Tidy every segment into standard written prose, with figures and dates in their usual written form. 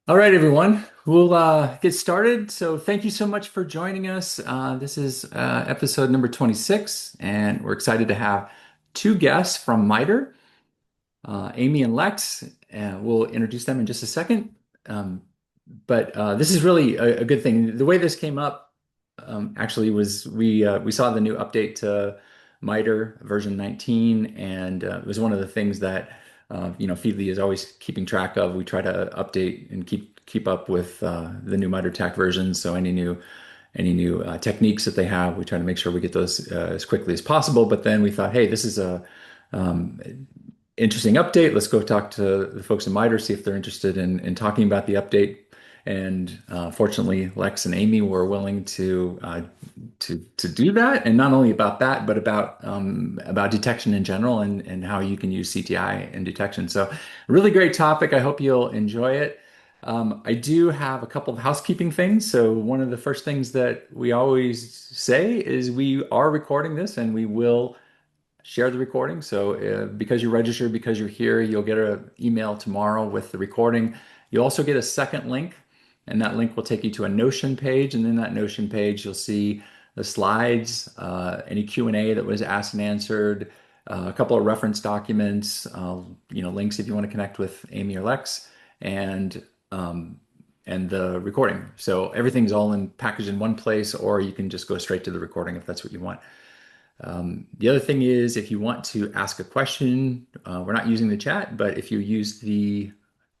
All right, everyone, we'll get started. So, thank you so much for joining us. This is episode number 26, and we're excited to have two guests from MITRE, Amy and Lex. We'll introduce them in just a second. Um, but this is really a good thing. The way this came up actually was we saw the new update to MITRE version 19, and it was one of the things that Feedly is always keeping track of. We try to update and keep up with the new MITRE attack versions. So any new techniques that they have, we try to make sure we get those as quickly as possible. But then we thought, hey, this is a um, interesting update. Let's go talk to the folks in MITRE, see if they're interested in talking about the update. And fortunately, Lex and Amy were willing to do that, and not only about that, but about detection in general and how you can use CTI and detection. So, a really great topic. I hope you'll enjoy it. I do have a couple of housekeeping things. So, one of the first things that we always say is we are recording this, and we will share the recording. So because you're registered, because you're here, you'll get an email tomorrow with the recording. You'll also get a second link, and that link will take you to a Notion page. And in that Notion page, you'll see the slides, any Q&A that was asked and answered, a couple of reference documents, links if you want to connect with Amy or Lex, and the recording. So everything's all packaged in one place, or you can just go straight to the recording if that's what you want. The other thing is, if you want to ask a question, we're not using the chat, but if you use the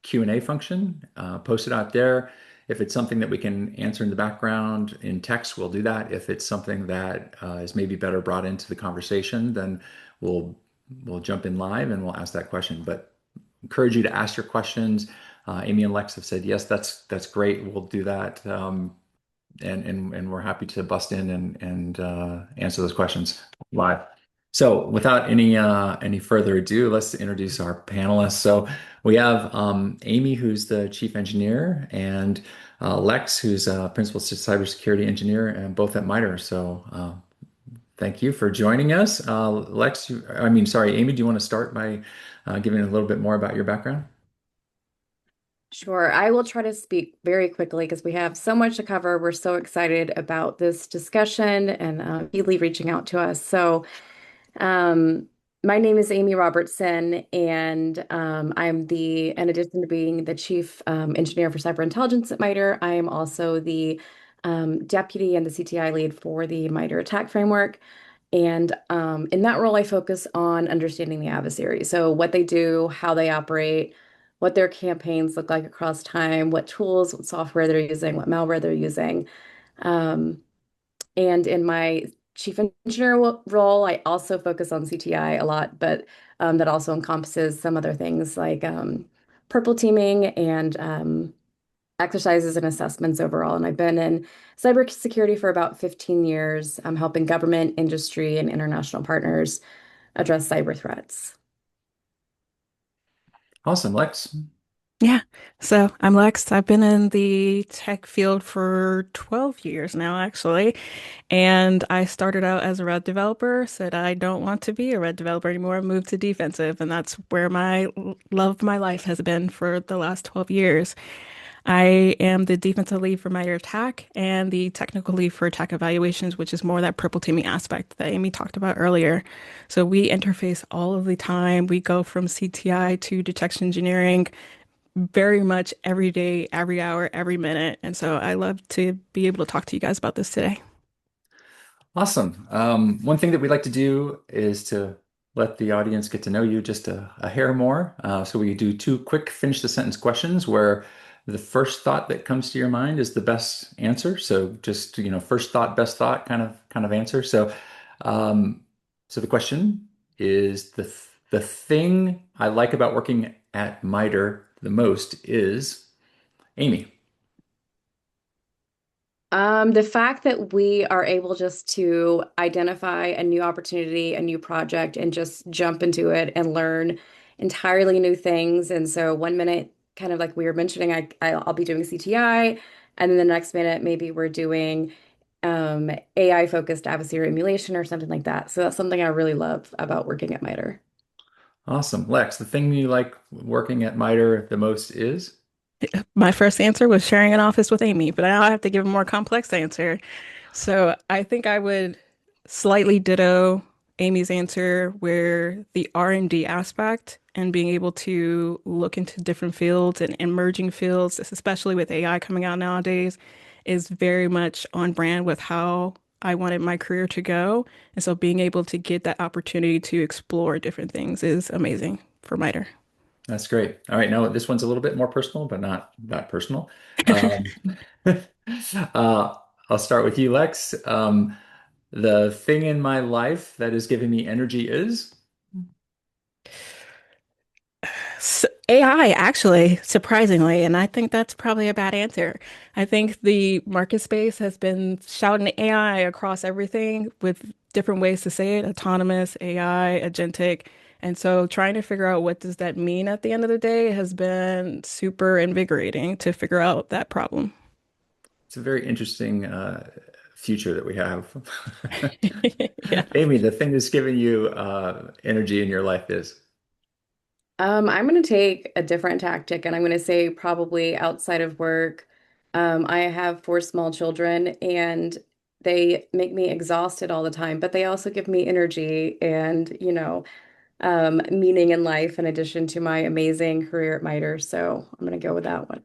Q&A function, post it out there. If it's something that we can answer in the background in text, we'll do that. If it's something that is maybe better brought into the conversation, then we'll jump in live and we'll ask that question. But encourage you to ask your questions. Amy and Lex have said, yes, that's great. We'll do that. And we're happy to bust in and answer those questions live. So without any further ado, let's introduce our panelists. So we have Amy, who's the chief engineer, and Lex, who's a principal cybersecurity engineer, and both at MITRE. So thank you for joining us. Sorry, Amy, do you want to start by giving a little bit more about your background? Sure. I will try to speak very quickly because we have so much to cover. We're so excited about this discussion and Healy reaching out to us. Um, my name is Amy Robertson, and in addition to being the chief engineer for cyber intelligence at MITRE, I am also the deputy and the CTI lead for the MITRE attack framework. And in that role, I focus on understanding the adversary. So, what they do, how they operate, what their campaigns look like across time, what tools, what software they're using, what malware they're using. Um, and in my chief engineer role, I also focus on CTI a lot, but that also encompasses some other things like purple teaming and exercises and assessments overall. And I've been in cybersecurity for about 15 years. I'm helping government, industry, and international partners address cyber threats. Awesome, Lex. Yeah. So I'm Lex. I've been in the tech field for 12 years now, actually. And I started out as a red developer, said I don't want to be a red developer anymore, moved to defensive. And that's where my love of my life has been for the last 12 years. I am the defensive lead for MITRE ATT&CK and the technical lead for attack evaluations, which is more that purple teaming aspect that Amy talked about earlier. So we interface all of the time. We go from CTI to detection engineering very much every day, every hour, every minute. And so I love to be able to talk to you guys about this today. Awesome. One thing that we like to do is to let the audience get to know you just a hair more. So we do two quick finish the sentence questions where the first thought that comes to your mind is the best answer. So just, first thought, best thought kind of answer. Um, so the question is the thing I like about working at MITRE the most is Amy. The fact that we are able just to identify a new opportunity, a new project, and just jump into it and learn entirely new things. And so one minute, kind of like we were mentioning, I'll be doing CTI, and then the next minute maybe we're doing AI focused adversary emulation or something like that. So that's something I really love about working at MITRE. Awesome. Lex, the thing you like working at MITRE the most is? My first answer was sharing an office with Amy, but now I have to give a more complex answer. So I think I would slightly ditto Amy's answer where the R&D aspect and being able to look into different fields and emerging fields, especially with AI coming out nowadays, is very much on brand with how I wanted my career to go. And so being able to get that opportunity to explore different things is amazing for MITRE. That's great. All right, now this one's a little bit more personal, but not that personal. Um, uh, I'll start with you, Lex. The thing in my life that is giving me energy is. AI, actually, surprisingly, and I think that's probably a bad answer. I think the market space has been shouting AI across everything with different ways to say it, autonomous, AI, agentic. And so trying to figure out what does that mean at the end of the day has been super invigorating to figure out that problem. It's a very interesting future that we have. Yeah. Amy, the thing that's giving you energy in your life is. I'm going to take a different tactic, and I'm going to say probably outside of work. I have four small children, and they make me exhausted all the time, but they also give me energy and, meaning in life in addition to my amazing career at MITRE. So I'm going to go with that one.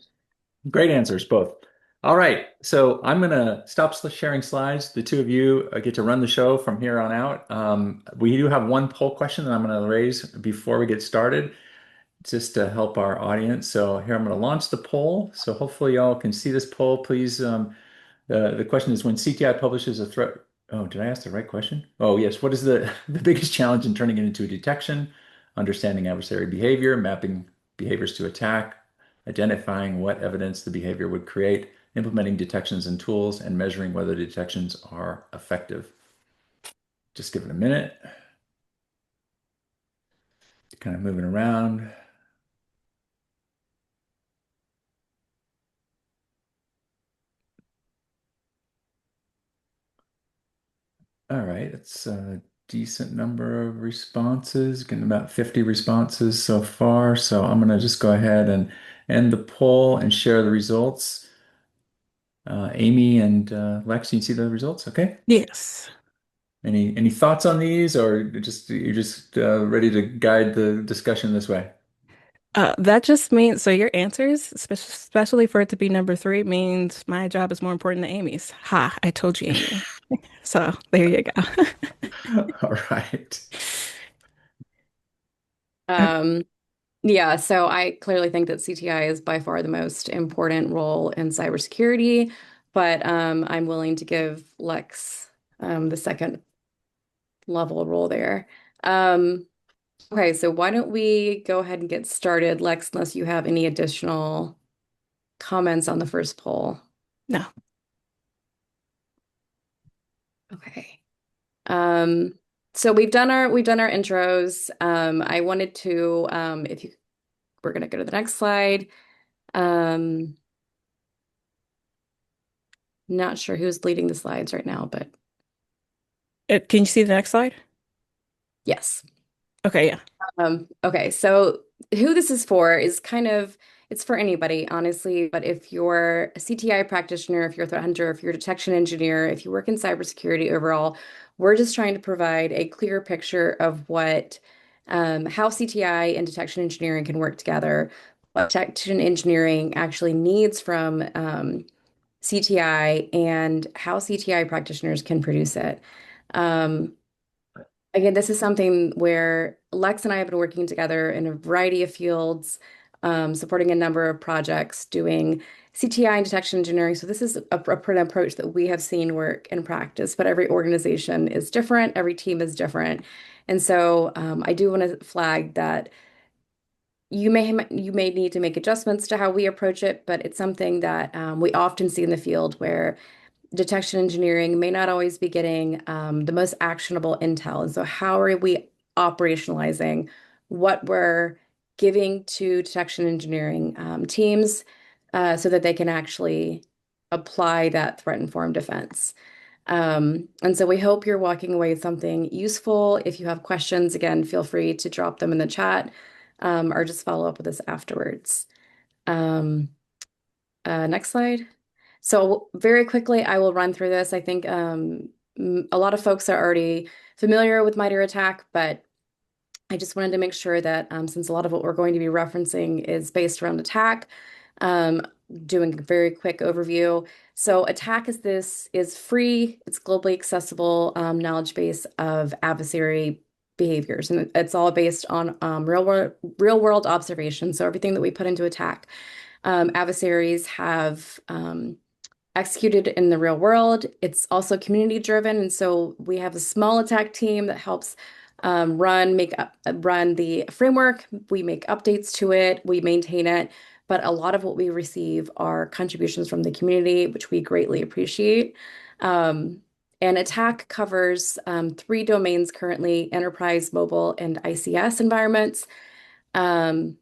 Great answers, both. All right, so I'm gonna stop sharing slides. The two of you get to run the show from here on out. We do have one poll question that I'm gonna raise before we get started, just to help our audience. So here I'm gonna launch the poll. So hopefully y'all can see this poll. Please, the question is when CTI publishes a threat. Oh, did I ask the right question? Oh, yes. What is the the biggest challenge in turning it into a detection? Understanding adversary behavior, mapping behaviors to attack, identifying what evidence the behavior would create, implementing detections and tools, and measuring whether detections are effective. Just give it a minute. Kind of moving around. All right, it's a decent number of responses, getting about 50 responses so far. So I'm going to just go ahead and end the poll and share the results. Amy and Lex, you see the results? Okay. Yes. Any thoughts on these, or just you're just ready to guide the discussion this way? That just means, so your answers, especially for it to be number three, means my job is more important than Amy's. Ha, I told you, Amy. So there you go. All right. Um, yeah, so I clearly think that CTI is by far the most important role in cybersecurity, but I'm willing to give Lex the second level role there. Um, okay, so why don't we go ahead and get started, Lex, unless you have any additional comments on the first poll. No. Okay. Um, so we've done our intros. I wanted to if you we're gonna go to the next slide. Um, Not sure who's leading the slides right now, but Can you see the next slide? yes. Okay, yeah. Okay, so who this is for is kind of it's for anybody, honestly. But if you're a CTI practitioner, if you're a threat hunter, if you're a detection engineer, if you work in cybersecurity overall, we're just trying to provide a clear picture of what how CTI and detection engineering can work together, what detection engineering actually needs from CTI, and how CTI practitioners can produce it. Um, Again, this is something where Lex and I have been working together in a variety of fields, supporting a number of projects, doing CTI and detection engineering. So this is an approach that we have seen work in practice, but every organization is different, every team is different. And so I do want to flag that you may need to make adjustments to how we approach it, but it's something that we often see in the field where detection engineering may not always be getting the most actionable intel. And so, how are we operationalizing what we're giving to detection engineering teams so that they can actually apply that threat-informed defense? And so we hope you're walking away with something useful. If you have questions, again, feel free to drop them in the chat or just follow up with us afterwards. Um, Next slide. So very quickly, I will run through this. I think a lot of folks are already familiar with MITRE ATT&CK, but I just wanted to make sure that since a lot of what we're going to be referencing is based around attack, um, doing a very quick overview. So attack is free, it's globally accessible knowledge base of adversary behaviors, and it's all based on real world observations. So everything that we put into attack, adversaries have executed in the real world. It's also community driven, and so we have a small attack team that helps run the framework. We make updates to it, we maintain it, but a lot of what we receive are contributions from the community, which we greatly appreciate. Um, and attack covers three domains currently: enterprise, mobile, and ICS environments. Um,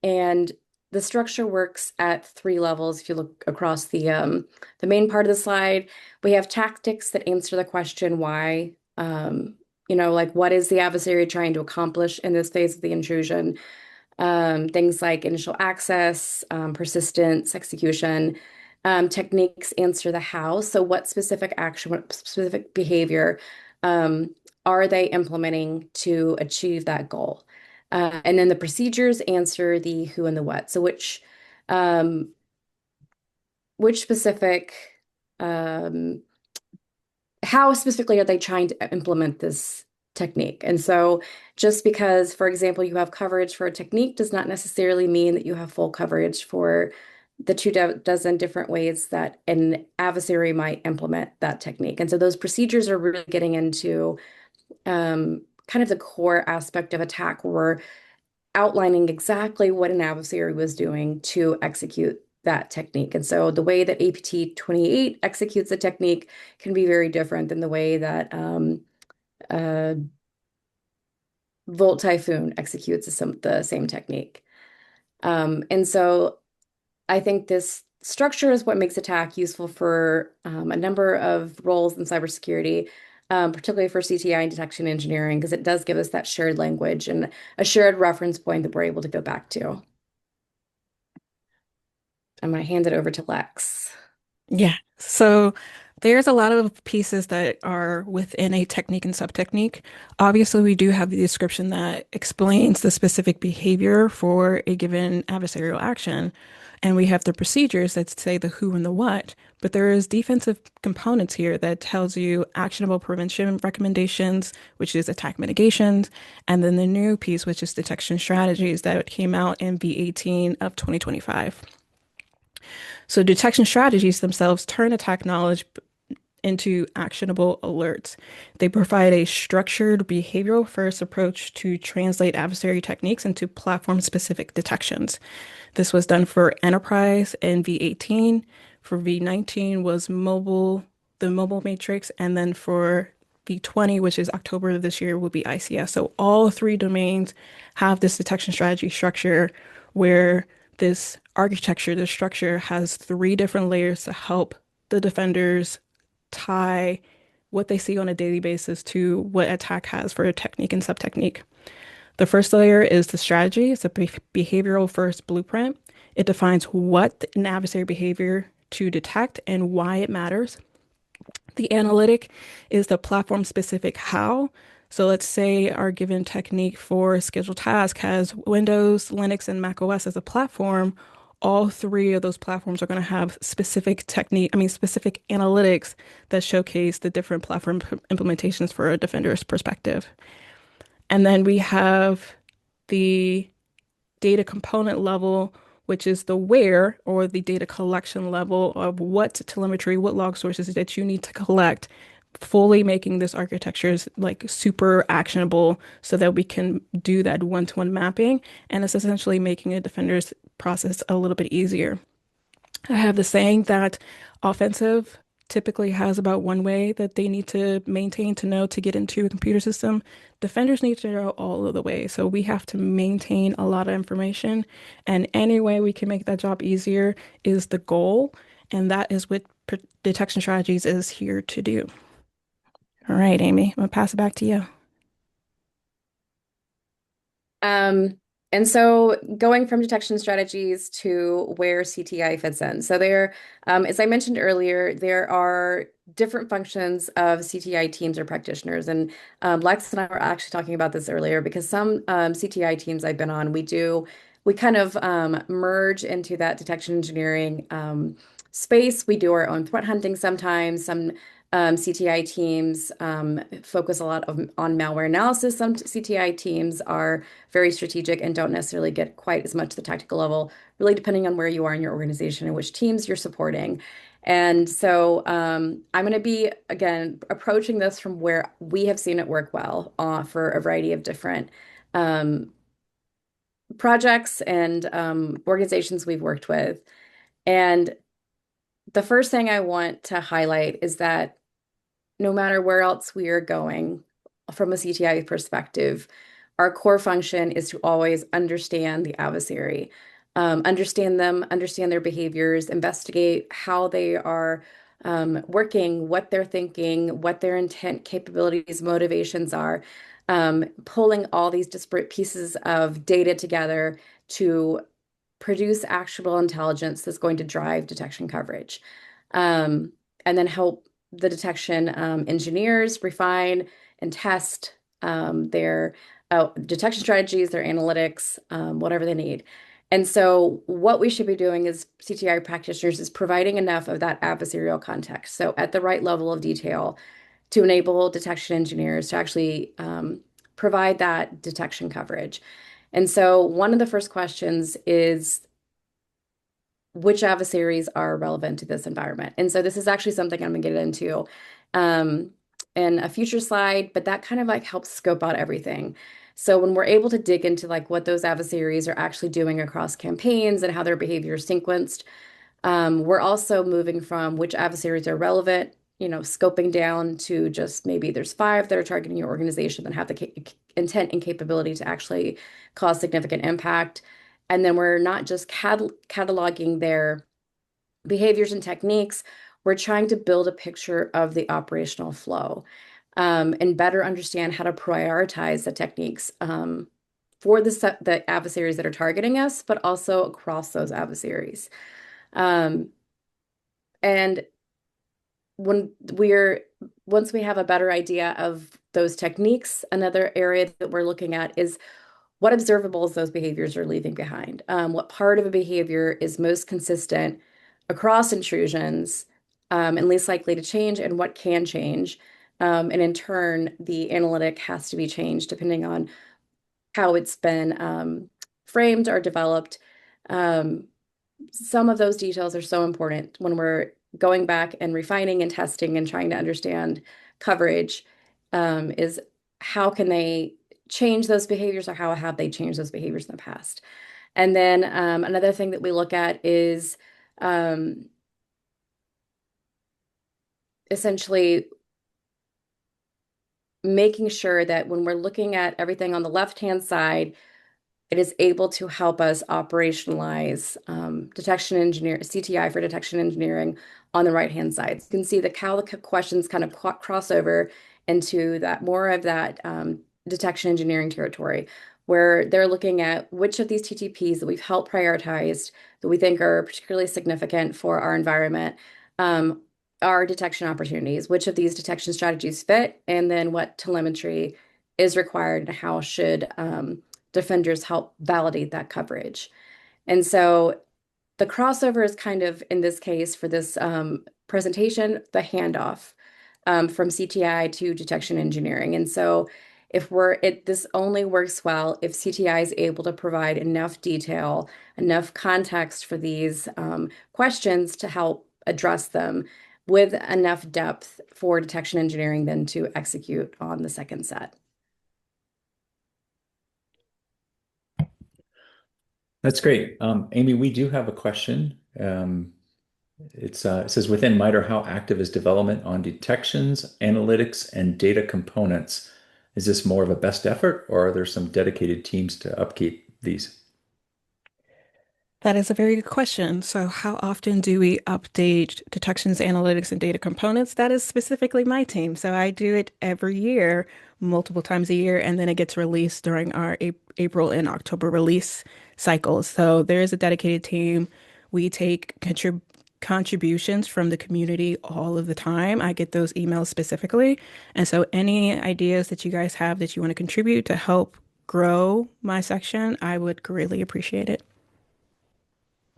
and the structure works at three levels. If you look across the main part of the slide, we have tactics that answer the question why. Like what is the adversary trying to accomplish in this phase of the intrusion? Things like initial access, persistence, execution. Techniques answer the how. So what specific action, what specific behavior um, are they implementing to achieve that goal? And then the procedures answer the who and the what. So um, which specific, um, how specifically are they trying to implement this technique? And so just because, for example, you have coverage for a technique does not necessarily mean that you have full coverage for the dozen different ways that an adversary might implement that technique. And so those procedures are really getting into kind of the core aspect of attack, where we're outlining exactly what an adversary was doing to execute that technique. And so the way that APT 28 executes the technique can be very different than the way that uh, Volt Typhoon executes the same technique. And so I think this structure is what makes attack useful for a number of roles in cybersecurity, particularly for CTI and detection engineering, because it does give us that shared language and a shared reference point that we're able to go back to. I'm going to hand it over to Lex. Yeah. So there's a lot of pieces that are within a technique and sub-technique. Obviously, we do have the description that explains the specific behavior for a given adversarial action. And we have the procedures that say the who and the what. But there is defensive components here that tells you actionable prevention recommendations, which is attack mitigations, and then the new piece, which is detection strategies that came out in V18 of 2025. So detection strategies themselves turn attack knowledge into actionable alerts. They provide a structured behavioral first approach to translate adversary techniques into platform specific detections. This was done for enterprise in V18. For V19 was mobile, the mobile matrix, and then for V20, which is October of this year, will be ICS. So all three domains have this detection strategy structure where this architecture, this structure has three different layers to help the defenders tie what they see on a daily basis to what attack has for a technique and sub-technique. The first layer is the strategy. It's a behavioral first blueprint. It defines what an adversary behavior to detect and why it matters. The analytic is the platform specific how. So let's say our given technique for scheduled task has Windows, Linux, and Mac OS as a platform. All three of those platforms are going to have specific analytics that showcase the different platform implementations for a defender's perspective. And then we have the data component level, which is the where or the data collection level of what telemetry, what log sources that you need to collect, fully making this architecture like super actionable so that we can do that one-to-one mapping. And it's essentially making a defender's process a little bit easier. I have the saying that offensive typically has about one way that they need to maintain to know to get into a computer system. Defenders need to know all of the ways. So we have to maintain a lot of information, and any way we can make that job easier is the goal. And that is what detection strategies is here to do. All right, Amy, I'm gonna pass it back to you. Um, And so going from detection strategies to where CTI fits in. So there, as I mentioned earlier, there are different functions of CTI teams or practitioners. And Lex and I were actually talking about this earlier because some CTI teams I've been on, we kind of merge into that detection engineering space. We do our own threat hunting sometimes. Some CTI teams focus a lot on malware analysis. Some CTI teams are very strategic and don't necessarily get quite as much the tactical level, really depending on where you are in your organization and which teams you're supporting. And so I'm going to be, again, approaching this from where we have seen it work well for a variety of different um, projects and organizations we've worked with. And the first thing I want to highlight is that no matter where else we are going from a CTI perspective, our core function is to always understand the adversary, understand them, understand their behaviors, investigate how they are working, what they're thinking, what their intent, capabilities, motivations are, pulling all these disparate pieces of data together to produce actionable intelligence that's going to drive detection coverage. And then help the detection engineers refine and test their detection strategies, their analytics, whatever they need. And so, what we should be doing as CTI practitioners is providing enough of that adversarial context. So, at the right level of detail to enable detection engineers to actually provide that detection coverage. And so, one of the first questions is which adversaries are relevant to this environment. And so this is actually something I'm going to get into um, in a future slide, but that kind of like helps scope out everything. So when we're able to dig into like what those adversaries are actually doing across campaigns and how their behavior is sequenced, we're also moving from which adversaries are relevant, scoping down to just maybe there's 5 that are targeting your organization and have the intent and capability to actually cause significant impact. And then we're not just cataloging their behaviors and techniques, we're trying to build a picture of the operational flow and better understand how to prioritize the techniques for the adversaries that are targeting us, but also across those adversaries. Um, and when we're once we have a better idea of those techniques, another area that we're looking at is what observables those behaviors are leaving behind. What part of a behavior is most consistent across intrusions and least likely to change, and what can change. And in turn, the analytic has to be changed depending on how it's been framed or developed. Um, some of those details are so important when we're going back and refining and testing and trying to understand coverage is how can they change those behaviors or how have they changed those behaviors in the past. And then another thing that we look at is um, essentially making sure that when we're looking at everything on the left-hand side, it is able to help us operationalize detection engineer CTI for detection engineering on the right-hand side. So you can see how the questions kind of cross over into that more of that detection engineering territory, where they're looking at which of these TTPs that we've helped prioritized that we think are particularly significant for our environment are detection opportunities, which of these detection strategies fit, and then what telemetry is required and how should defenders help validate that coverage. And so the crossover is kind of, in this case, for this presentation, the handoff from CTI to detection engineering. And so this only works well if CTI is able to provide enough detail, enough context for these questions to help address them with enough depth for detection engineering then to execute on the second set. That's great. Amy, we do have a question. It says, within MITRE, how active is development on detections, analytics, and data components? Is this more of a best effort, or are there some dedicated teams to upkeep these? That is a very good question. So, how often do we update detections, analytics, and data components? That is specifically my team. So, I do it every year, multiple times a year, and then it gets released during our April and October release cycles. So there is a dedicated team. We take contributions from the community all of the time. I get those emails specifically. And so any ideas that you guys have that you want to contribute to help grow my section, I would greatly appreciate it.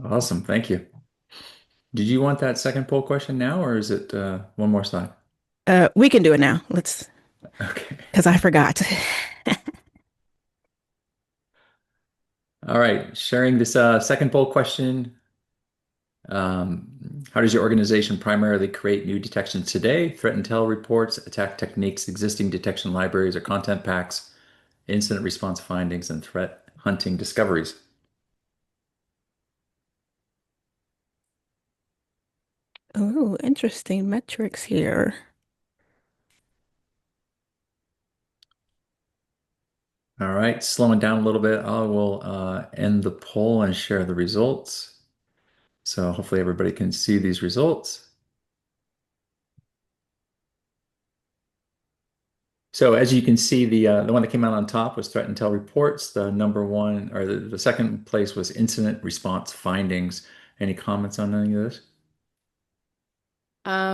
Awesome. Thank you. Did you want that second poll question now, or is it one more slide? We can do it now. Let's, Okay. because I forgot. All right. Sharing this second poll question. How does your organization primarily create new detections today? Threat intel reports, attack techniques, existing detection libraries or content packs, incident response findings, and threat hunting discoveries. Oh, interesting metrics here. All right, slowing down a little bit, I will end the poll and share the results. So hopefully everybody can see these results. So as you can see, the one that came out on top was threat intel reports. The number one or the second place was incident response findings. Any comments on any of this?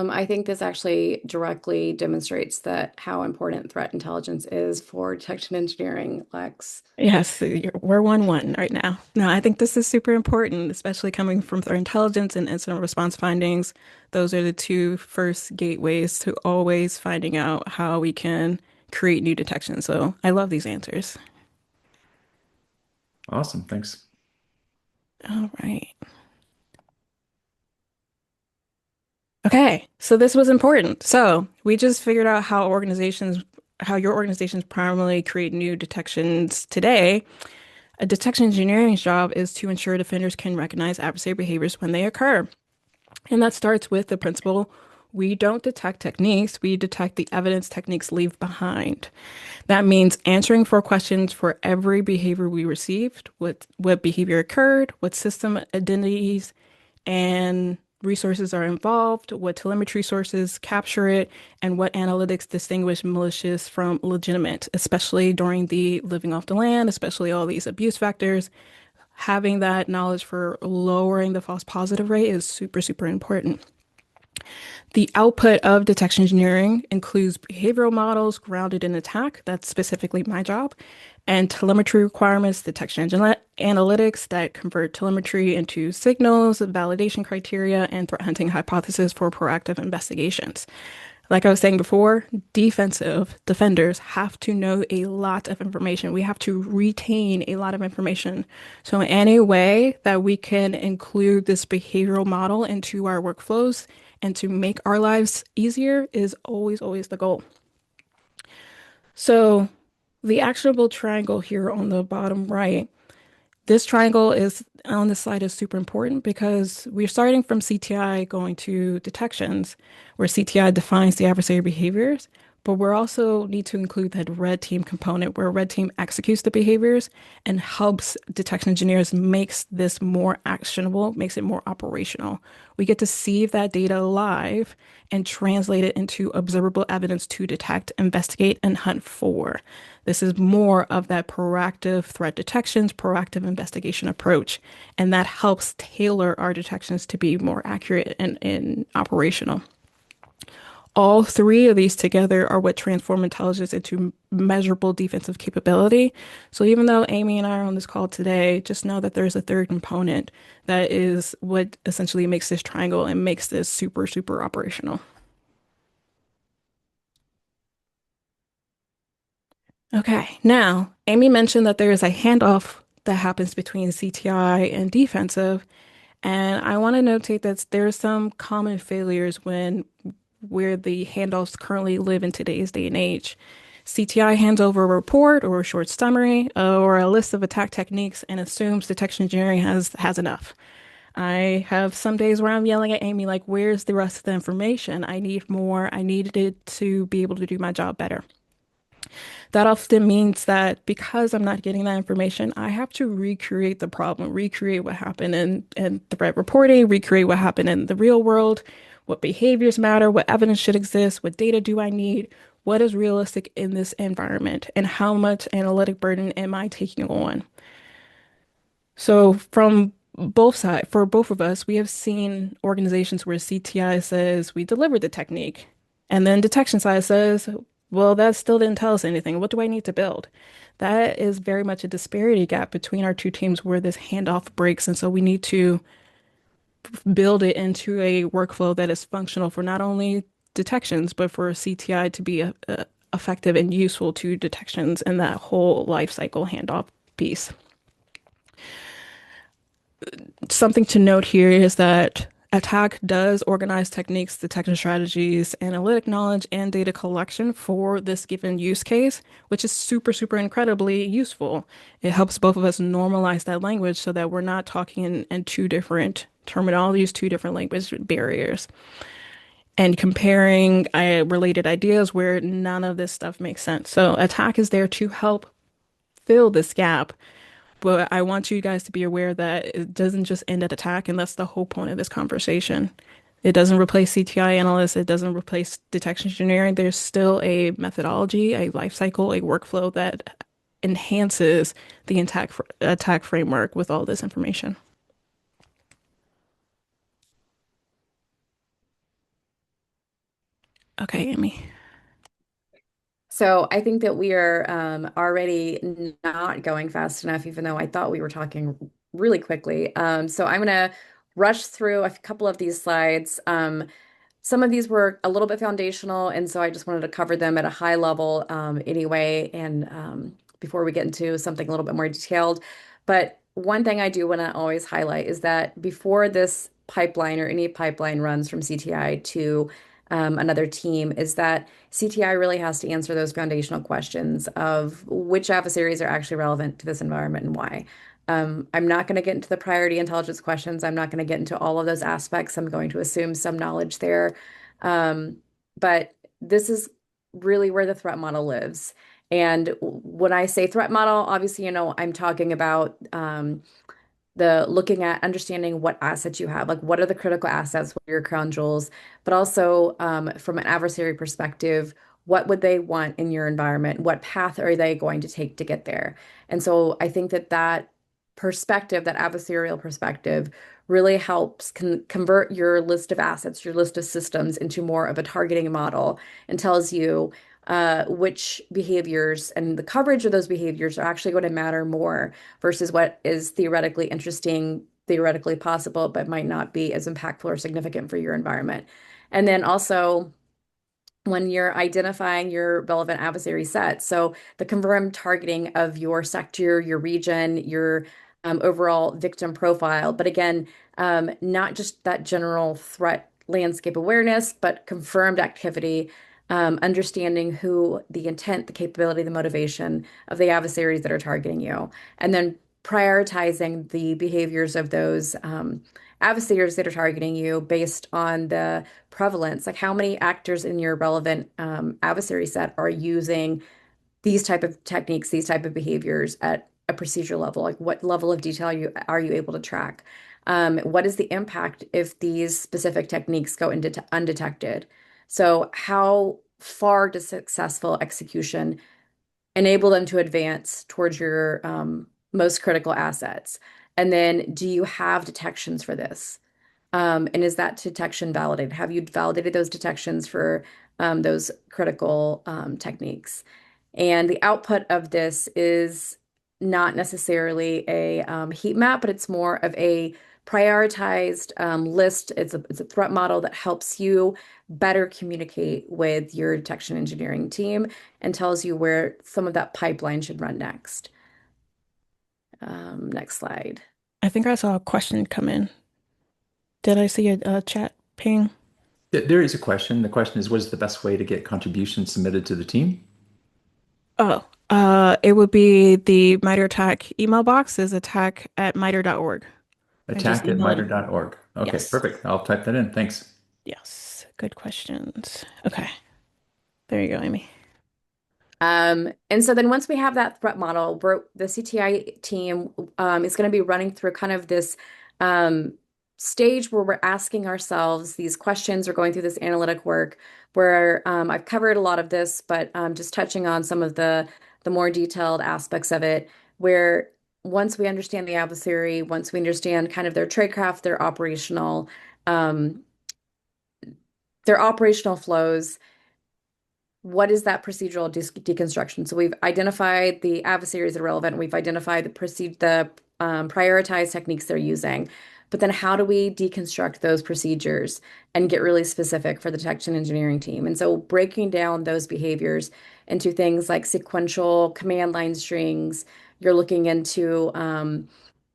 I think this actually directly demonstrates that how important threat intelligence is for detection engineering, Lex. Yes, we're 1-1 right now. No, I think this is super important, especially coming from threat intelligence and incident response findings. Those are the two first gateways to always finding out how we can create new detections. So I love these answers. Awesome, thanks. All right. Okay, so this was important. So we just figured out how your organizations primarily create new detections today. A detection engineering's job is to ensure defenders can recognize adversary behaviors when they occur. And that starts with the principle we don't detect techniques, we detect the evidence techniques leave behind. That means answering for questions for every behavior we received, what behavior occurred, what system identities and resources are involved, what telemetry sources capture it, and what analytics distinguish malicious from legitimate, especially during the living off the land, especially all these abuse factors. Having that knowledge for lowering the false positive rate is super, super important. The output of detection engineering includes behavioral models grounded in attack. That's specifically my job. And telemetry requirements, detection engine analytics that convert telemetry into signals, validation criteria, and threat hunting hypothesis for proactive investigations. Like I was saying before, defenders have to know a lot of information. We have to retain a lot of information. So any way that we can include this behavioral model into our workflows and to make our lives easier is always, always the goal. So the actionable triangle here on the bottom right, this triangle is on this slide is super important because we're starting from CTI going to detections, where CTI defines the adversary behaviors, but we also need to include that red team component where red team executes the behaviors and helps detection engineers makes this more actionable, makes it more operational. We get to see that data live and translate it into observable evidence to detect, investigate, and hunt for. This is more of that proactive threat detections, proactive investigation approach, and that helps tailor our detections to be more accurate and operational. All three of these together are what transform intelligence into measurable defensive capability. So even though Amy and I are on this call today, just know that there's a third component that is what essentially makes this triangle and makes this super, super operational. Okay, now Amy mentioned that there is a handoff that happens between CTI and defensive, and I want to notate that there are some common failures where the handoffs currently live in today's day and age. CTI hands over a report or a short summary or a list of attack techniques and assumes detection engineering has enough. I have some days where I'm yelling at Amy like, "Where's the rest of the information? I need more. I needed it to be able to do my job better." That often means that because I'm not getting that information, I have to recreate the problem, recreate what happened in threat reporting, recreate what happened in the real world, what behaviors matter, what evidence should exist, what data do I need, what is realistic in this environment and how much analytic burden am I taking on? So from both sides, for both of us, we have seen organizations where CTI says we delivered the technique, and then detection side says, well, that still didn't tell us anything. What do I need to build? That is very much a disparity gap between our two teams where this handoff breaks. And so we need to build it into a workflow that is functional for not only detections, but for CTI to be effective and useful to detections and that whole life cycle handoff piece. Something to note here is that attack does organize techniques, detection strategies, analytic knowledge, and data collection for this given use case, which is super, super incredibly useful. It helps both of us normalize that language so that we're not talking in two different terminologies, two different language barriers, and comparing related ideas where none of this stuff makes sense. So attack is there to help fill this gap, but I want you guys to be aware that it doesn't just end at attack, and that's the whole point of this conversation. It doesn't replace CTI analysts, it doesn't replace detection engineering. There's still a methodology, a life cycle, a workflow that enhances the attack framework with all this information. Okay, Amy. So I think that we are already not going fast enough, even though I thought we were talking really quickly. So I'm going to rush through a couple of these slides. Some of these were a little bit foundational, and so I just wanted to cover them at a high level anyway, and before we get into something a little bit more detailed. But one thing I do want to always highlight is that before this pipeline or any pipeline runs from CTI to another team, is that CTI really has to answer those foundational questions of which adversaries are actually relevant to this environment and why. I'm not going to get into the priority intelligence questions. I'm not going to get into all of those aspects. I'm going to assume some knowledge there. Um, but this is really where the threat model lives. And when I say threat model, obviously, I'm talking about the looking at understanding what assets you have, like what are the critical assets, what are your crown jewels, but also from an adversary perspective, what would they want in your environment? What path are they going to take to get there? And so I think that that perspective, that adversarial perspective, really helps convert your list of assets, your list of systems into more of a targeting model and tells you which behaviors and the coverage of those behaviors are actually going to matter more versus what is theoretically interesting, theoretically possible, but might not be as impactful or significant for your environment. And then also, when you're identifying your relevant adversary set. So the confirmed targeting of your sector, your region, your overall victim profile. But again, not just that general threat landscape awareness, but confirmed activity, understanding who the intent, the capability, the motivation of the adversaries that are targeting you, and then prioritizing the behaviors of those adversaries that are targeting you based on the prevalence, like how many actors in your relevant adversary set are using these type of techniques, these type of behaviors at a procedure level, like what level of detail are you able to track? What is the impact if these specific techniques go into undetected? So how far does successful execution enable them to advance towards your most critical assets? And then do you have detections for this? And is that detection validated? Have you validated those detections for those critical techniques? And the output of this is not necessarily a heat map, but it's more of a prioritized list. It's a threat model that helps you better communicate with your detection engineering team and tells you where some of that pipeline should run next. Next slide. I think I saw a question come in. Did I see a chat ping? There is a question. The question is, what is the best way to get contributions submitted to the team? Oh, it would be the MITRE ATT&CK email box is attack@mitre.org. I just Attack at emailed. miter.org. Okay, Yes. perfect. I'll type that in. Thanks. Yes. Good questions. Okay. There you go, Amy. And so then once we have that threat model, the CTI team is going to be running through kind of this stage where we're asking ourselves these questions or going through this analytic work where I've covered a lot of this, but just touching on some of the more detailed aspects of it, where once we understand the adversary, once we understand kind of their tradecraft, um, their operational flows, what is that procedural deconstruction? So we've identified the adversaries that are relevant. We've identified the prioritized techniques they're using. But then how do we deconstruct those procedures and get really specific for the detection engineering team? And so breaking down those behaviors into things like sequential command line strings, you're looking into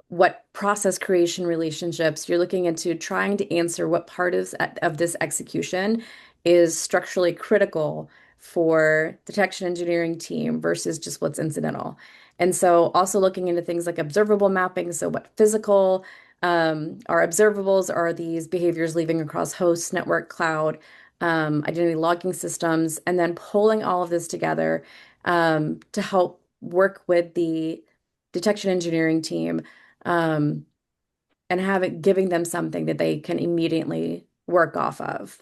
what process creation relationships you're looking into trying to answer what part of this execution is structurally critical for the detection engineering team versus just what's incidental. And so also looking into things like observable mapping. So what physical are observables are these behaviors leaving across host, network, cloud, identity logging systems, and then pulling all of this together to help work with the detection engineering team um, and giving them something that they can immediately work off of.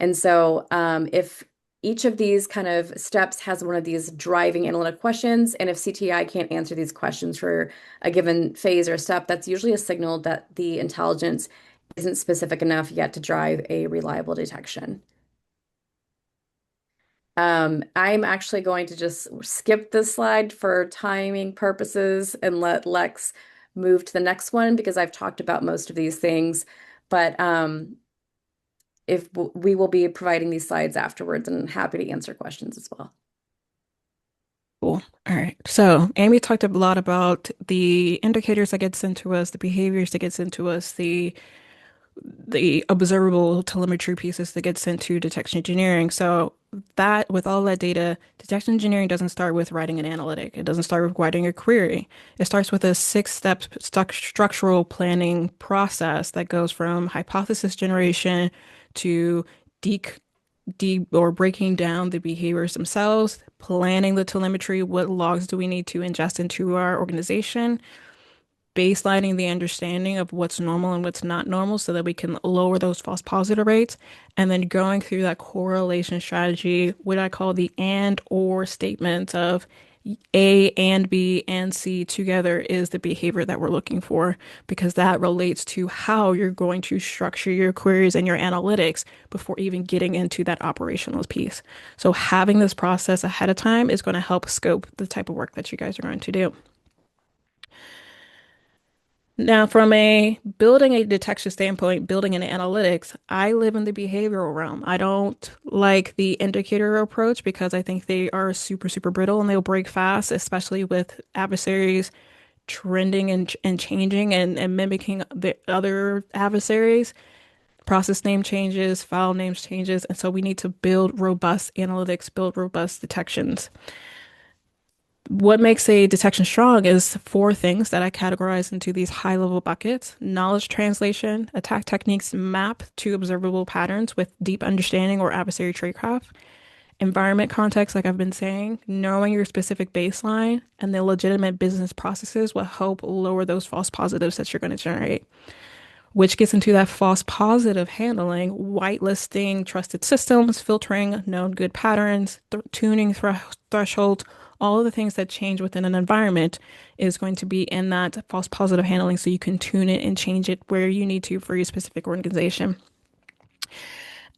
And so if each of these kind of steps has one of these driving analytic questions, and if CTI can't answer these questions for a given phase or step, that's usually a signal that the intelligence isn't specific enough yet to drive a reliable detection. I'm actually going to just skip this slide for timing purposes and let Lex move to the next one because I've talked about most of these things. But if we will be providing these slides afterwards and happy to answer questions as well. Cool. All right. So Amy talked a lot about the indicators that gets into us, the behaviors that gets into us, the observable telemetry pieces that get sent to detection engineering. So that with all that data, detection engineering doesn't start with writing an analytic. It doesn't start with writing a query. It starts with a six-step structural planning process that goes from hypothesis generation to de or breaking down the behaviors themselves, planning the telemetry, what logs do we need to ingest into our organization, baselining the understanding of what's normal and what's not normal so that we can lower those false positive rates, and then going through that correlation strategy, what I call the and or statements of A and B and C together is the behavior that we're looking for because that relates to how you're going to structure your queries and your analytics before even getting into that operational piece. So having this process ahead of time is going to help scope the type of work that you guys are going to do. Now, from a building a detection standpoint, building an analytics, I live in the behavioral realm. I don't like the indicator approach because I think they are super, super brittle and they'll break fast, especially with adversaries trending and changing and mimicking the other adversaries. Process name changes, file names changes, and so we need to build robust analytics, build robust detections. What makes a detection strong is four things that I categorize into these high-level buckets: knowledge translation, attack techniques map to observable patterns with deep understanding or adversary tradecraft, environment context, like I've been saying, knowing your specific baseline, and the legitimate business processes will help lower those false positives that you're going to generate, which gets into that false positive handling, whitelisting trusted systems, filtering known good patterns, tuning thresholds, all of the things that change within an environment is going to be in that false positive handling so you can tune it and change it where you need to for your specific organization.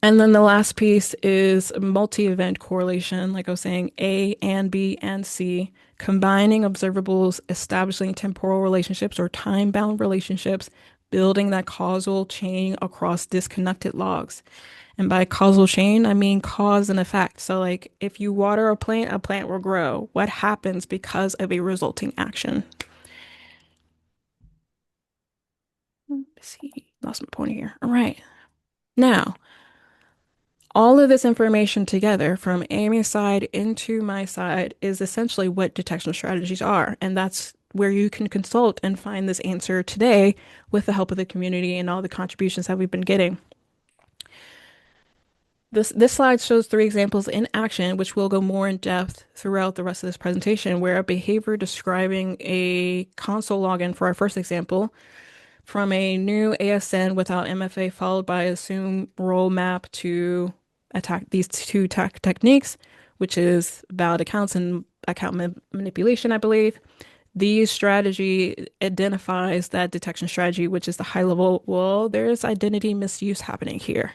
And then the last piece is multi-event correlation, like I was saying, A and B and C, combining observables, establishing temporal relationships or time-bound relationships, building that causal chain across disconnected logs. And by causal chain, I mean cause and effect. So, like, if you water a plant will grow. What happens because of a resulting action? Let's see, lost my pointer here. All right. Now, all of this information together from Amy's side into my side is essentially what detection strategies are. And that's where you can consult and find this answer today with the help of the community and all the contributions that we've been getting. This slide shows three examples in action, which will go more in depth throughout the rest of this presentation, where a behavior describing a console login for our first example from a new ASN without MFA followed by assume role map to attack these two techniques, which is valid accounts and manipulation, I believe. The strategy identifies that detection strategy, which is the high level, well, there's identity misuse happening here.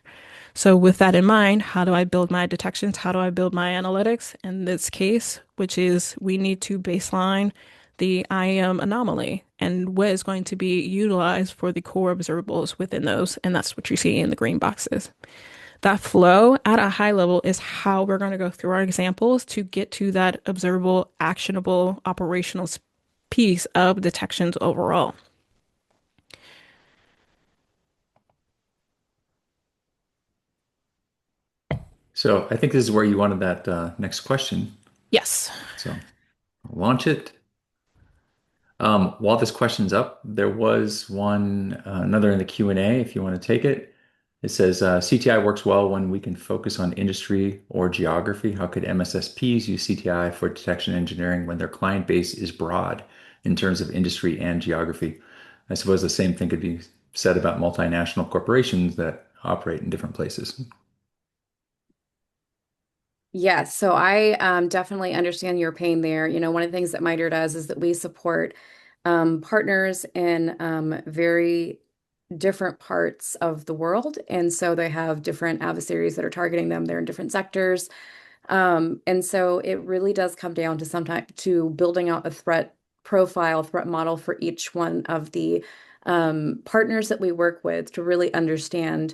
So with that in mind, how do I build my detections? How do I build my analytics? In this case, which is we need to baseline the IAM anomaly and what is going to be utilized for the core observables within those. And that's what you see in the green boxes. That flow at a high level is how we're going to go through our examples to get to that observable, actionable, operational piece of detections overall. So I think this is where you wanted that next question. Yes. So I'll launch it. While this question's up, there was another in the Q&A if you want to take it. It says CTI works well when we can focus on industry or geography. How could MSSPs use CTI for detection engineering when their client base is broad in terms of industry and geography? I suppose the same thing could be said about multinational corporations that operate in different places. Yes, so I definitely understand your pain there. One of the things that MITRE does is that we support partners in very different parts of the world. And so they have different adversaries that are targeting them. They're in different sectors. And so it really does come down to sometimes to building out a threat profile, threat model for each one of the partners that we work with to really understand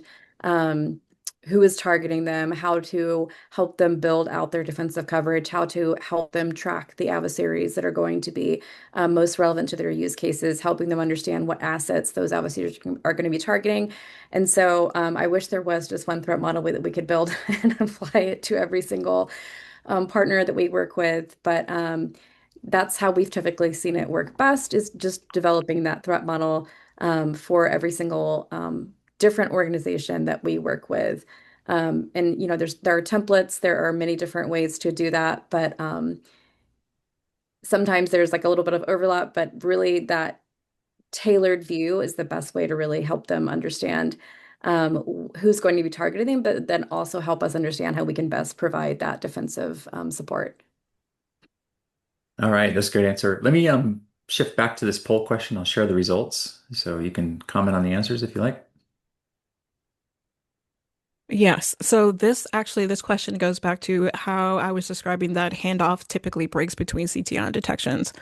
who is targeting them, how to help them build out their defensive coverage, how to help them track the adversaries that are going to be most relevant to their use cases, helping them understand what assets those adversaries are going to be targeting. And so I wish there was just one threat model that we could build and apply it to every single partner that we work with. But that's how we've typically seen it work best, is just developing that threat model for every single different organization that we work with. And there are templates, there are many different ways to do that, but sometimes there's like a little bit of overlap, but really that tailored view is the best way to really help them understand who's going to be targeting them, but then also help us understand how we can best provide that defensive support. All right, that's a great answer. Let me shift back to this poll question. I'll share the results so you can comment on the answers if you like. Yes. So this question goes back to how I was describing that handoff typically breaks between CTI and detections.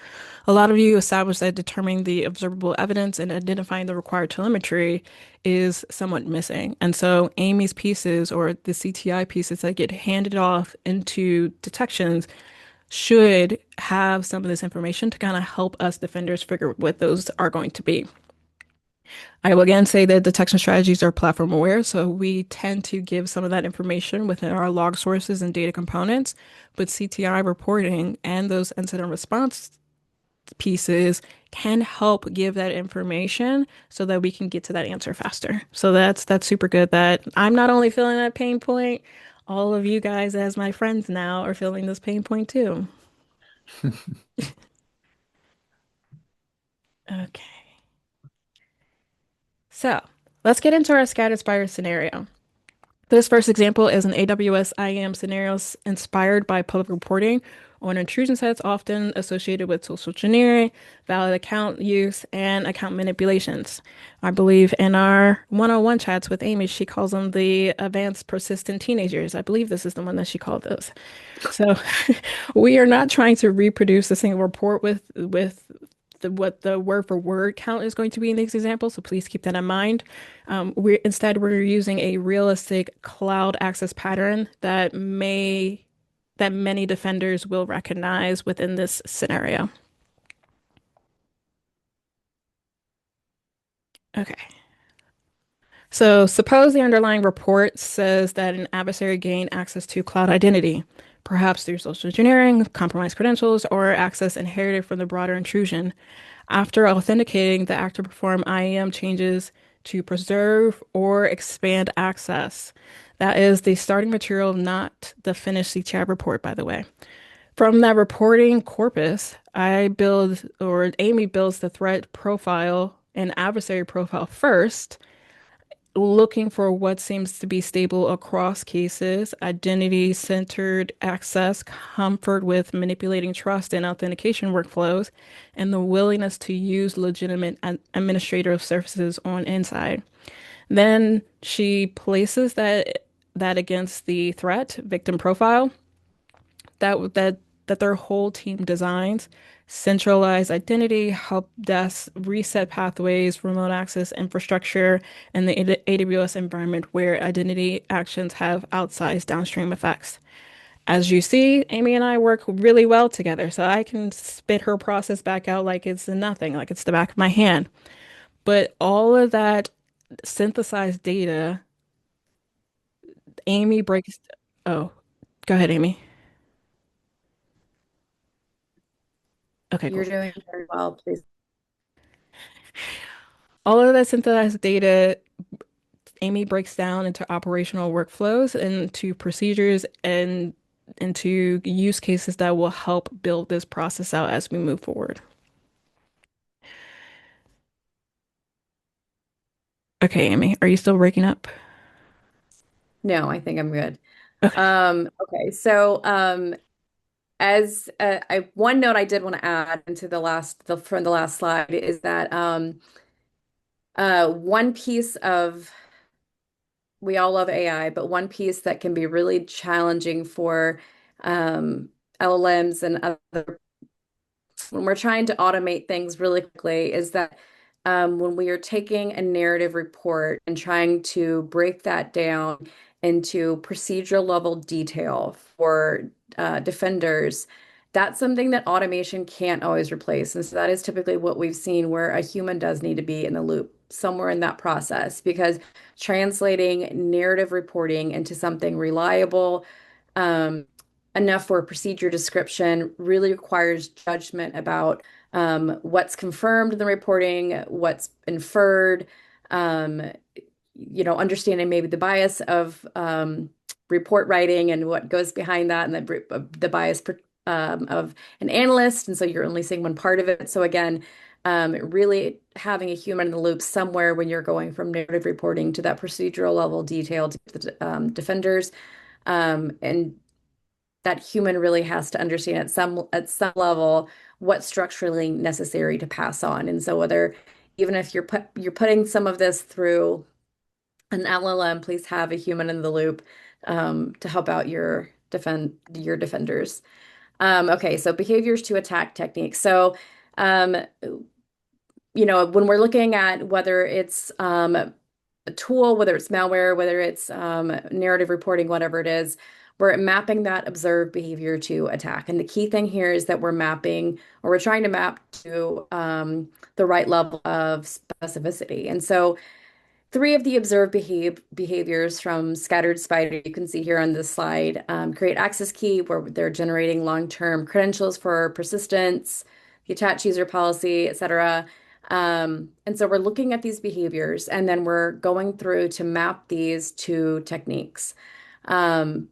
A lot of you established that determining the observable evidence and identifying the required telemetry is somewhat missing. And so Amy's pieces or the CTI pieces that get handed off into detections should have some of this information to kind of help us defenders figure what those are going to be. I will again say that detection strategies are platform aware, so we tend to give some of that information within our log sources and data components, but CTI reporting and those incident response pieces can help give that information so that we can get to that answer faster. So that's super good that I'm not only feeling that pain point, all of you guys as my friends now are feeling this pain point too. Okay. So let's get into our scattered spider scenario. This first example is an AWS IAM scenarios inspired by public reporting on intrusion sets often associated with social engineering, valid account use, and account manipulations. I believe in our one-on-one chats with Amy, she calls them the advanced persistent teenagers. I believe this is the one that she called those. So we are not trying to reproduce a single report with what the word for word count is going to be in these examples. So please keep that in mind. We're using a realistic cloud access pattern that many defenders will recognize within this scenario. Okay. So suppose the underlying report says that an adversary gained access to cloud identity, perhaps through social engineering, compromised credentials, or access inherited from the broader intrusion. After authenticating, the actor performed IAM changes to preserve or expand access. That is the starting material, not the finished CTI report, by the way. From that reporting corpus, I build or Amy builds the threat profile an adversary profile first, looking for what seems to be stable across cases, identity-centered access, comfort with manipulating trust and authentication workflows, and the willingness to use legitimate administrative services on inside. Then she places that against the threat victim profile that their whole team designs, centralized identity, help desk, reset pathways, remote access infrastructure, and the AWS environment where identity actions have outsized downstream effects. As you see, Amy and I work really well together, so I can spit her process back out like it's nothing, like it's the back of my hand. But all of that synthesized data, Amy breaks. Oh, go ahead, Amy. Okay, You're cool. doing very well, please. All of that synthesized data, Amy breaks down into operational workflows, into procedures, and into use cases that will help build this process out as we move forward. Okay, Amy, are you still breaking up? No, I think I'm good. Okay. Okay, so as one note I did want to add into from the last slide is that one piece of we all love AI, but one piece that can be really challenging for um, LLMs and other when we're trying to automate things really quickly is that when we are taking a narrative report and trying to break that down into procedural level detail for defenders, that's something that automation can't always replace. And so that is typically what we've seen where a human does need to be in the loop somewhere in that process because translating narrative reporting into something reliable, um, enough for a procedure description really requires judgment about what's confirmed in the reporting, what's inferred, um, understanding maybe the bias of report writing and what goes behind that, and the bias of an analyst. And so you're only seeing one part of it. So again, really having a human in the loop somewhere when you're going from narrative reporting to that procedural level detail to the defenders. And that human really has to understand at some level what's structurally necessary to pass on. And so whether even if you're putting some of this through an LLM, please have a human in the loop to help out your defenders. Okay, so behaviors to attack techniques. So um, when we're looking at whether it's a tool, whether it's malware, whether it's narrative reporting, whatever it is, we're mapping that observed behavior to attack. And the key thing here is that we're mapping or we're trying to map to the right level of specificity. And so three of the observed behaviors from Scattered Spider, you can see here on this slide, create access key where they're generating long-term credentials for persistence, the attach user policy, et cetera. And so we're looking at these behaviors and then we're going through to map these to techniques. Um,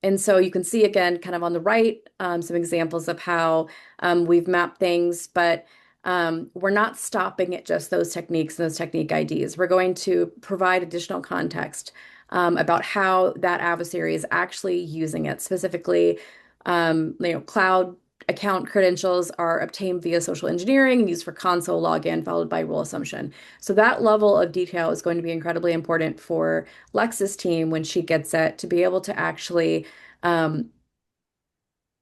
and so you can see again, kind of on the right, some examples of how we've mapped things, but we're not stopping at just those techniques and those technique IDs. We're going to provide additional context about how that adversary is actually using it. Specifically, cloud account credentials are obtained via social engineering and used for console login, followed by role assumption. So that level of detail is going to be incredibly important for Lex's team when she gets it to be able to actually um,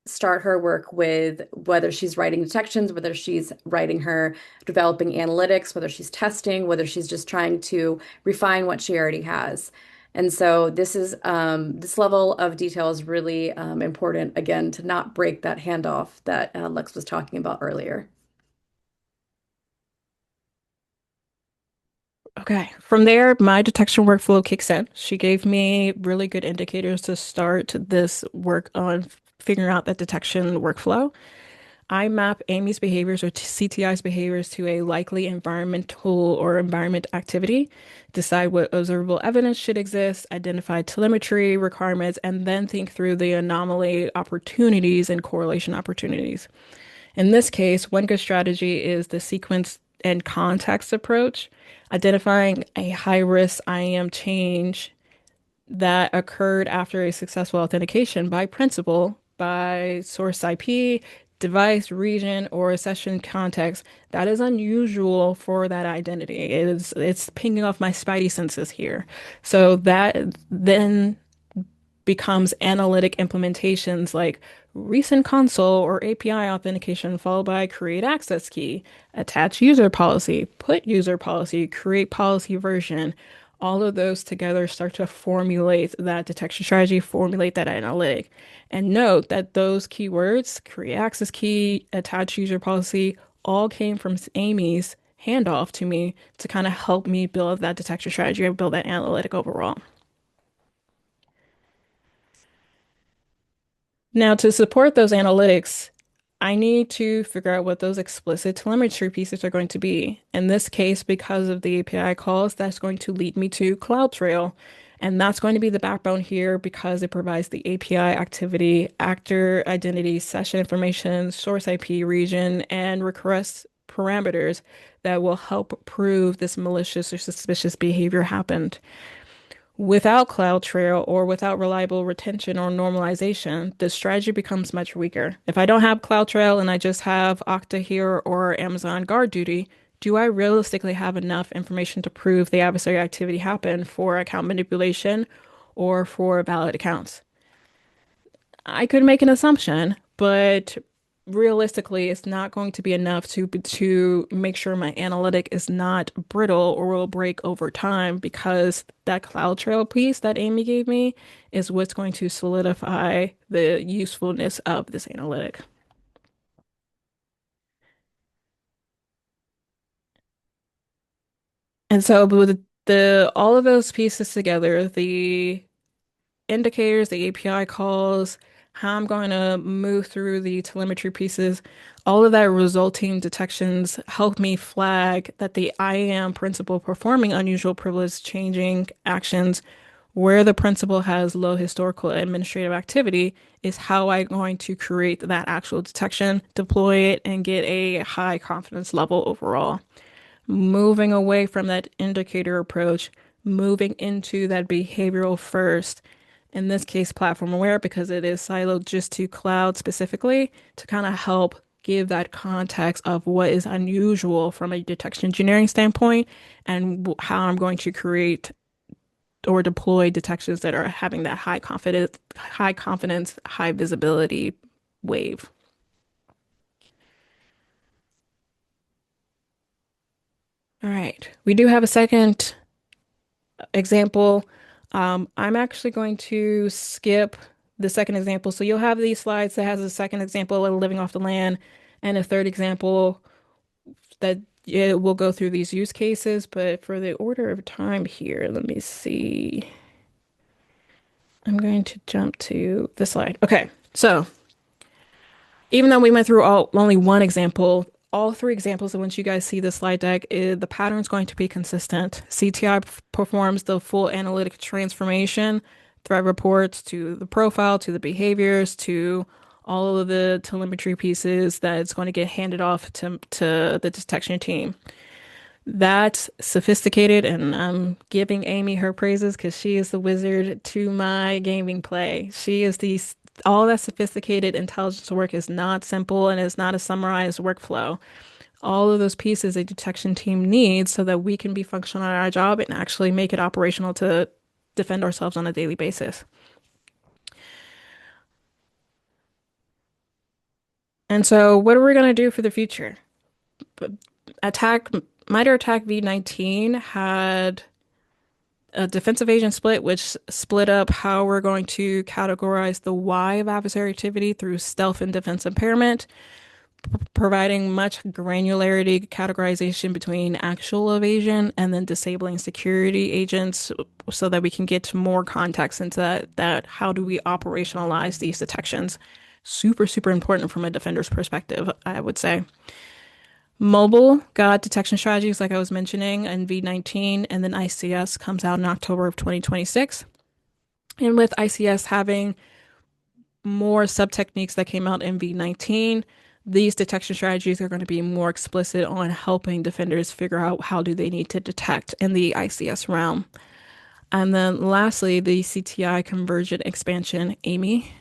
start her work with whether she's writing detections, whether she's writing her developing analytics, whether she's testing, whether she's just trying to refine what she already has. And so this level of detail is really important, again, to not break that handoff that Lex was talking about earlier. Okay. From there, my detection workflow kicks in. She gave me really good indicators to start this work on figuring out that detection workflow. I map Amy's behaviors or CTI's behaviors to a likely environmental or environment activity, decide what observable evidence should exist, identify telemetry requirements, and then think through the anomaly opportunities and correlation opportunities. In this case, one good strategy is the sequence and context approach, identifying a high risk IAM change that occurred after a successful authentication by principal, by source IP, device, region, or session context. That is unusual for that identity. It's pinging off my spidey senses here. So that then becomes analytic implementations like recent console or API authentication, followed by create access key, attach user policy, put user policy, create policy version. All of those together start to formulate that detection strategy, formulate that analytic. And note that those keywords, create access key, attach user policy, all came from Amy's handoff to me to kind of help me build that detection strategy and build that analytic overall. Now, to support those analytics, I need to figure out what those explicit telemetry pieces are going to be. In this case, because of the API calls, that's going to lead me to CloudTrail. And that's going to be the backbone here because it provides the API activity, actor identity, session information, source IP region, and request parameters that will help prove this malicious or suspicious behavior happened. Without CloudTrail or without reliable retention or normalization, the strategy becomes much weaker. If I don't have CloudTrail and I just have Okta here or Amazon Guard Duty, do I realistically have enough information to prove the adversary activity happened for account manipulation or for valid accounts? I could make an assumption, but realistically, it's not going to be enough to make sure my analytic is not brittle or will break over time because that CloudTrail piece that Amy gave me is what's going to solidify the usefulness of this analytic. And so with the all of those pieces together, the indicators, the API calls, how I'm going to move through the telemetry pieces, all of that resulting detections help me flag that the IAM principal performing unusual privilege changing actions where the principal has low historical administrative activity is how I'm going to create that actual detection, deploy it, and get a high confidence level overall. Moving away from that indicator approach, moving into that behavioral first, in this case, platform aware, because it is siloed just to cloud specifically to kind of help give that context of what is unusual from a detection engineering standpoint and how I'm going to create or deploy detections that are having that high confidence, high visibility wave. All right. We do have a second example. I'm actually going to skip the second example. So you'll have these slides that has a second example of living off the land and a third example that it will go through these use cases. But for the order of time here, let me see. I'm going to jump to the slide. Okay. So even though we went through only one example, all three examples, and once you guys see the slide deck, the pattern is going to be consistent. CTI performs the full analytic transformation, threat reports to the profile, to the behaviors, to all of the telemetry pieces that it's going to get handed off to the detection team. That's sophisticated, and I'm giving Amy her praises because she is the wizard to my gaming play. She is the all that sophisticated intelligence work is not simple and is not a summarized workflow. All of those pieces a detection team needs so that we can be functional at our job and actually make it operational to defend ourselves on a daily basis. And so, what are we going to do for the future? Attack MITRE ATT&CK V19 had a defensive agent split, which split up how we're going to categorize the why of adversary activity through stealth and defense impairment, providing much granularity categorization between actual evasion and then disabling security agents so that we can get more context into that how do we operationalize these detections. Super, super important from a defender's perspective, I would say. Mobile got detection strategies, like I was mentioning, in V19, and then ICS comes out in October of 2026. And with ICS having more sub techniques that came out in V19, these detection strategies are going to be more explicit on helping defenders figure out how do they need to detect in the ICS realm. And then lastly, the CTI conversion expansion, Amy.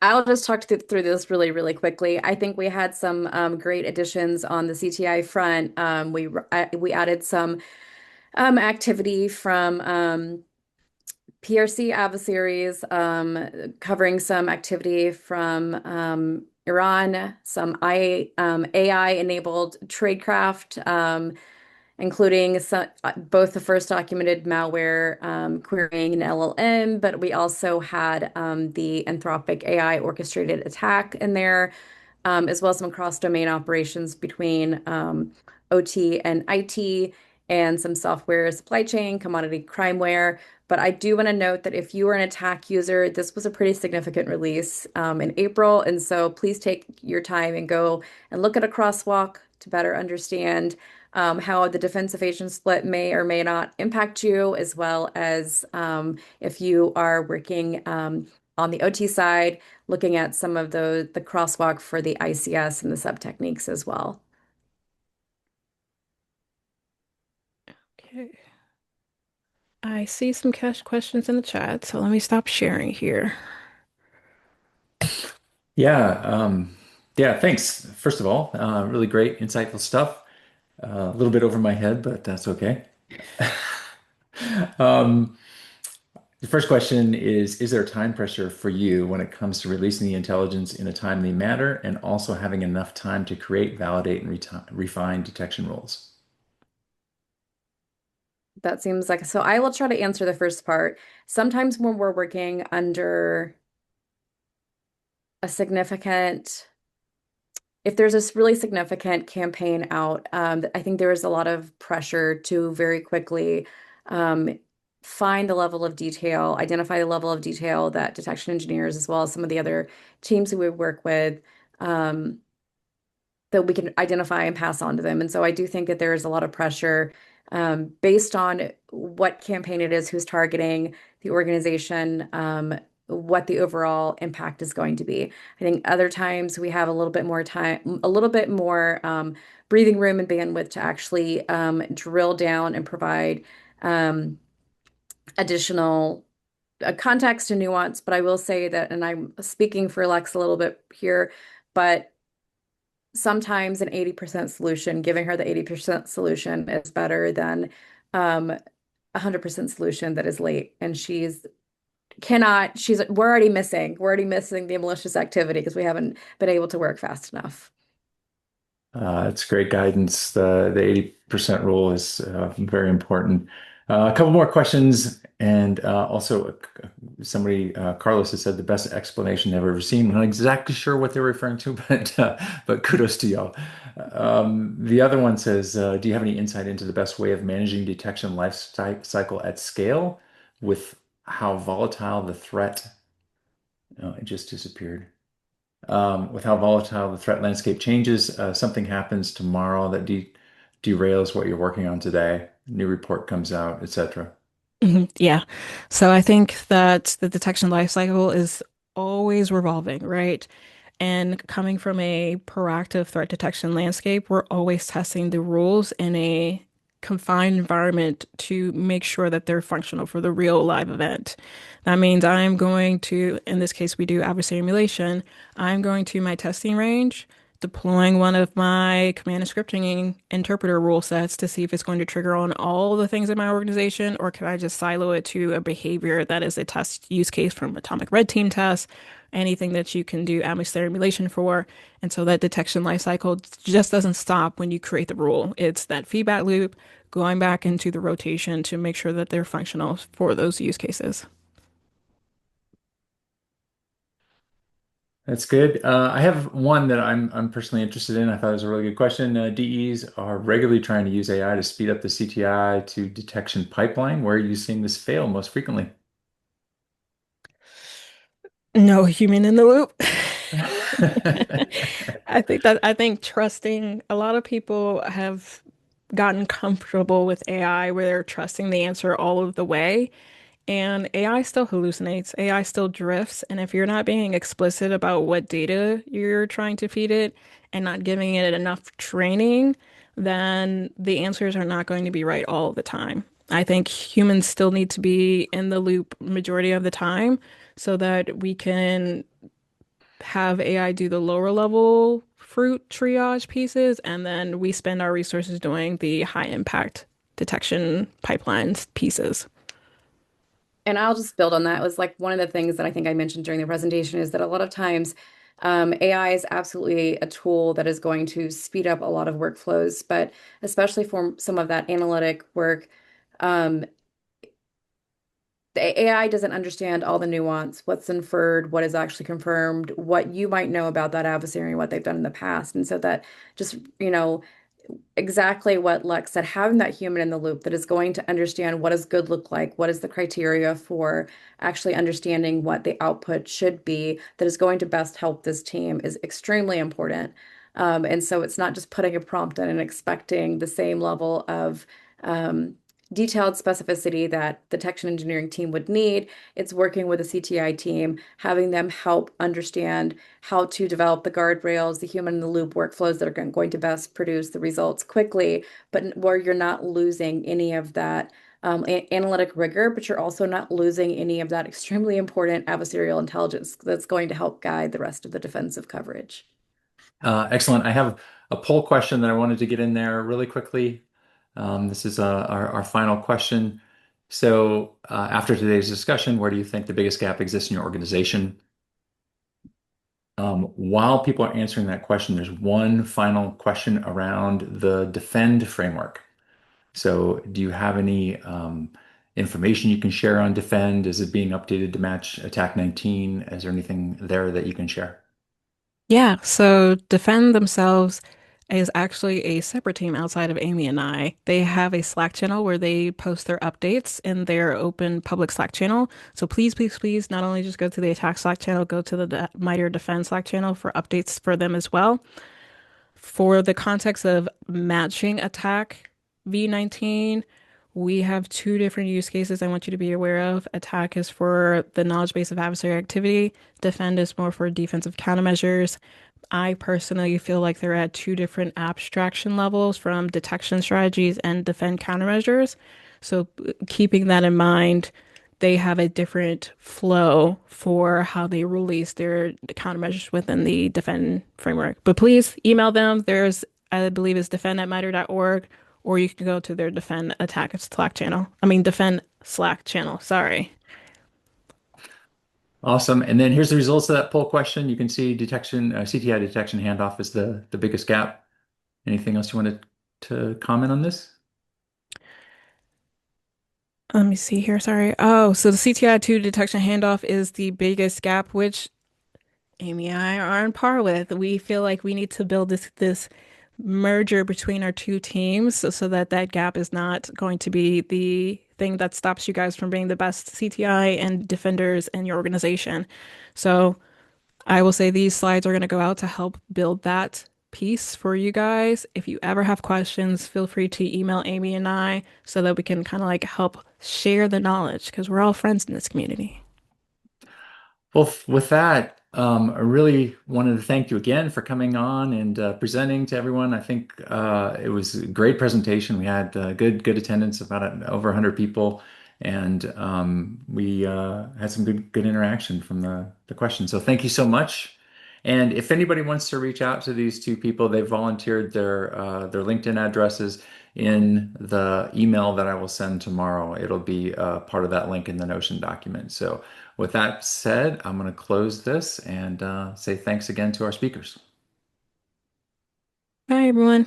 I'll just talk through this really, really quickly. I think we had some great additions on the CTI front. We added some activity from PRC adversaries, covering some activity from Iran, some AI-enabled tradecraft, including both the first documented malware querying an LLM, but we also had the Anthropic AI orchestrated attack in there, as well as some cross-domain operations between OT and IT, and some software supply chain, commodity crimeware. But I do want to note that if you are an attack user, this was a pretty significant release in April. And so please take your time and go and look at a crosswalk to better understand how the defensive agent split may or may not impact you, as well as if you are working on the OT side, looking at some of the crosswalk for the ICS and the sub techniques as well. Okay. I see some cash questions in the chat, so let me stop sharing here. Yeah, yeah, thanks. First of all, really great, insightful stuff. A little bit over my head, but that's okay. Um, the first question is there time pressure for you when it comes to releasing the intelligence in a timely manner and also having enough time to create, validate, and refine detection rules? That seems like so. I will try to answer the first part. Sometimes when we're working under a significant, if there's this really significant campaign out, I think there is a lot of pressure to very quickly um, find the level of detail, identify the level of detail that detection engineers, as well as some of the other teams who we work with, um, that we can identify and pass on to them. And so I do think that there is a lot of pressure based on what campaign it is, who's targeting the organization, what the overall impact is going to be. I think other times we have a little bit more time, a little bit more breathing room and bandwidth to actually drill down and provide additional context and nuance. But I will say that, and I'm speaking for Lex a little bit here, but sometimes an 80% solution, giving her the 80% solution is better than 100% solution that is late. And we're already missing the malicious activity because we haven't been able to work fast enough. It's great guidance. The 80% rule is very important. A couple more questions, and also somebody, Carlos, has said the best explanation they've ever seen. I'm not exactly sure what they're referring to, but kudos to y'all. The other one says, do you have any insight into the best way of managing detection life cycle at scale with how volatile the threat? Oh, it just disappeared. With how volatile the threat landscape changes, something happens tomorrow that derails what you're working on today. New report comes out, etc. Yeah. So I think that the detection lifecycle is always revolving, right? And coming from a proactive threat detection landscape, we're always testing the rules in a confined environment to make sure that they're functional for the real live event. That means I'm going to, in this case, we do adversary emulation. I'm going to my testing range, deploying one of my command and scripting interpreter rule sets to see if it's going to trigger on all the things in my organization, or can I just silo it to a behavior that is a test use case from Atomic Red Team test, anything that you can do adversary emulation for. And so that detection lifecycle just doesn't stop when you create the rule. It's that feedback loop going back into the rotation to make sure that they're functional for those use cases. That's good. I have one that I'm personally interested in. I thought it was a really good question. DEs are regularly trying to use AI to speed up the CTI to detection pipeline. Where are you seeing this fail most frequently? No human in the loop. I think trusting a lot of people have gotten comfortable with AI where they're trusting the answer all of the way. And AI still hallucinates, AI still drifts. And if you're not being explicit about what data you're trying to feed it and not giving it enough training, then the answers are not going to be right all the time. I think humans still need to be in the loop majority of the time so that we can have AI do the lower level fruit triage pieces, and then we spend our resources doing the high impact detection pipelines pieces. And I'll just build on that. It was like one of the things that I think I mentioned during the presentation is that a lot of times AI is absolutely a tool that is going to speed up a lot of workflows, but especially for some of that analytic work, um, the AI doesn't understand all the nuance, what's inferred, what is actually confirmed, what you might know about that adversary and what they've done in the past. And so that just, exactly what Lex said, having that human in the loop that is going to understand what does good look like, what is the criteria for actually understanding what the output should be, that is going to best help this team is extremely important. And so it's not just putting a prompt in and expecting the same level of um, detailed specificity that the detection engineering team would need. It's working with a CTI team, having them help understand how to develop the guardrails, the human in the loop workflows that are going to best produce the results quickly, but where you're not losing any of that analytic rigor, but you're also not losing any of that extremely important adversarial intelligence that's going to help guide the rest of the defensive coverage. Excellent. I have a poll question that I wanted to get in there really quickly. This is our final question. So, after today's discussion, where do you think the biggest gap exists in your organization? While people are answering that question, there's one final question around the defend framework. So, do you have any information you can share on defend? Is it being updated to match Attack 19? Is there anything there that you can share? Yeah, so Defend themselves is actually a separate team outside of Amy and I. They have a Slack channel where they post their updates in their open public Slack channel. So please, please, please, not only just go to the attack Slack channel, go to the MITRE Defend Slack channel for updates for them as well. For the context of matching attack V19, we have two different use cases I want you to be aware of. Attack is for the knowledge base of adversary activity. Defend is more for defensive countermeasures. I personally feel like they're at two different abstraction levels from detection strategies and defend countermeasures. So keeping that in mind, they have a different flow for how they release their countermeasures within the defend framework. But please email them. There's, I believe, is defend@mitre.org, or you can go to their defend attack Slack channel. I mean, defend Slack channel. Sorry. Awesome. And then here's the results of that poll question. You can see CTI detection handoff is the biggest gap. Anything else you wanted to comment on this? Let me see here. Sorry. Oh, so the CTI2 detection handoff is the biggest gap, which Amy and I are on par with. We feel like we need to build this merger between our two teams so that that gap is not going to be the thing that stops you guys from being the best CTI and defenders in your organization. So I will say these slides are going to go out to help build that piece for you guys. If you ever have questions, feel free to email Amy and I so that we can kind of like help share the knowledge because we're all friends in this community. Well, with that, I really wanted to thank you again for coming on and presenting to everyone. I think it was a great presentation. We had good attendance, about over 100 people, and we had some good interaction from the questions. So thank you so much. And if anybody wants to reach out to these two people, they've volunteered their LinkedIn addresses in the email that I will send tomorrow. It'll be part of that link in the Notion document. So with that said, I'm going to close this and say thanks again to our speakers. Bye, everyone.